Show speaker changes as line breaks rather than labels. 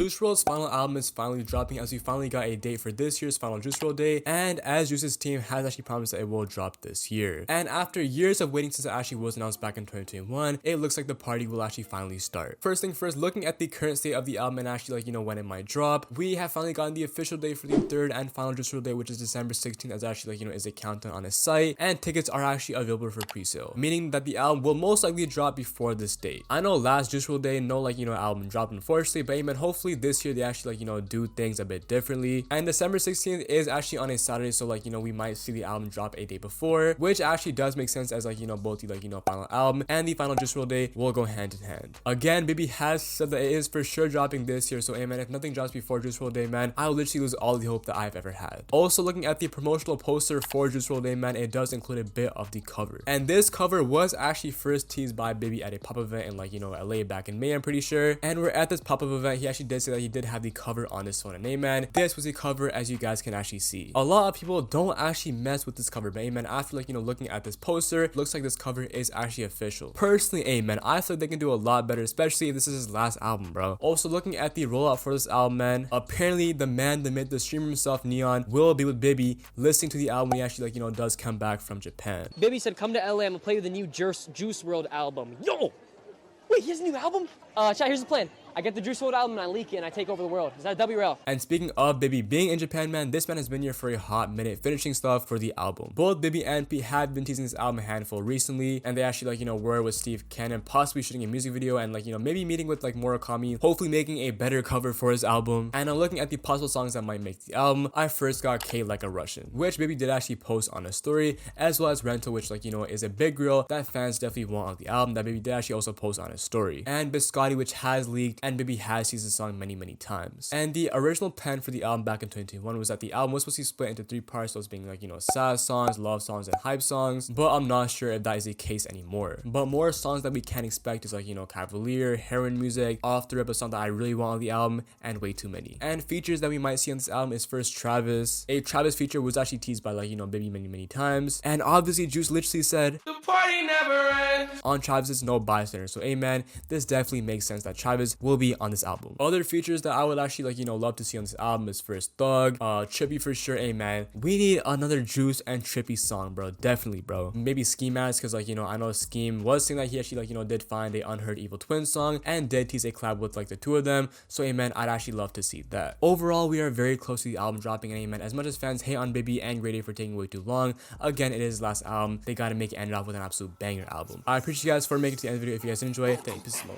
Juice WRLD's final album is finally dropping, as we finally got a date for this year's final Juice WRLD Day, and as Juice's team has actually promised that it will drop this year. And after years of waiting since it actually was announced back in 2021, it looks like the party will actually finally start. First thing first, looking at the current state of the album and actually when it might drop, we have finally gotten the official date for the third and final Juice WRLD Day, which is December 16th, as actually is a countdown on his site, and tickets are actually available for pre-sale, meaning that the album will most likely drop before this date. I know last Juice WRLD Day, no album dropped unfortunately, but amen, hopefully this year they actually do things a bit differently. And December 16th is actually on a Saturday, so we might see the album drop a day before, which actually does make sense, as both the final album and the final Juice WRLD Day will go hand in hand. Again, Baby has said that it is for sure dropping this year, so amen, if nothing drops before Juice WRLD Day, man, I will literally lose all the hope that I've ever had. Also, looking at the promotional poster for Juice WRLD Day, man, it does include a bit of the cover, and this cover was actually first teased by Baby at a pop-up event in LA back in May, I'm pretty sure. And we're at this pop-up event, he actually did say that he did have the cover on his phone, and amen, this was the cover, as you guys can actually see. A lot of people don't actually mess with this cover, but amen, after looking at this poster, it looks like this cover is actually official. Personally, amen, I feel like they can do a lot better, especially if this is his last album, bro. Also, looking at the rollout for this album, man, apparently the man, the myth, the streamer himself, Neon, will be with Baby listening to the album when he actually does come back from Japan.
Baby said, come to LA, I'm gonna play the new Juice WRLD album. Yo! Wait, he has a new album? Chat, here's the plan. I get the Juice WRLD album and I leak it and I take over the world. Is that WRL? And
speaking of Baby being in Japan, man, this man has been here for a hot minute, finishing stuff for the album. Both Baby and P have been teasing this album a handful recently, and they actually were with Steve Cannon, possibly shooting a music video, and maybe meeting with Murakami, hopefully making a better cover for his album. And I'm looking at the possible songs that might make the album. I first got K Like a Russian, which Baby did actually post on a story, as well as Rental, which is a big grill that fans definitely want on the album, that Baby did actually also post on his story. And Biscotti, which has leaked, and Baby has teased the song many times. And the original plan for the album back in 2021 was that the album was supposed to be split into 3 parts, those being sad songs, love songs, and hype songs, but I'm not sure if that is the case anymore. But more songs that we can expect is Cavalier, Heroin Music, Off the Rip, a song that I really want on the album, and Way Too Many. And features that we might see on this album is first Travis. A Travis feature was actually teased by Baby many times, and obviously Juice literally said the party never ends on Travis's No Bystander. So amen, this definitely makes sense that Travis will be on this album. Other features that I would actually love to see on this album is first Thug, Trippy for sure, amen. We need another Juice and Trippy song, bro, definitely, bro. Maybe Ski Mask, because I know Scheme was saying that he actually did find a Unheard Evil Twins song and did tease a collab with the two of them, so amen, I'd actually love to see that. Overall, we are very close to the album dropping, and amen, as much as fans hate on Baby and Grady for taking way too long, again, it is his last album, they gotta make it end off with an absolute banger album. I appreciate you guys for making it to the end of the video. If you guys enjoy it, thank you so much.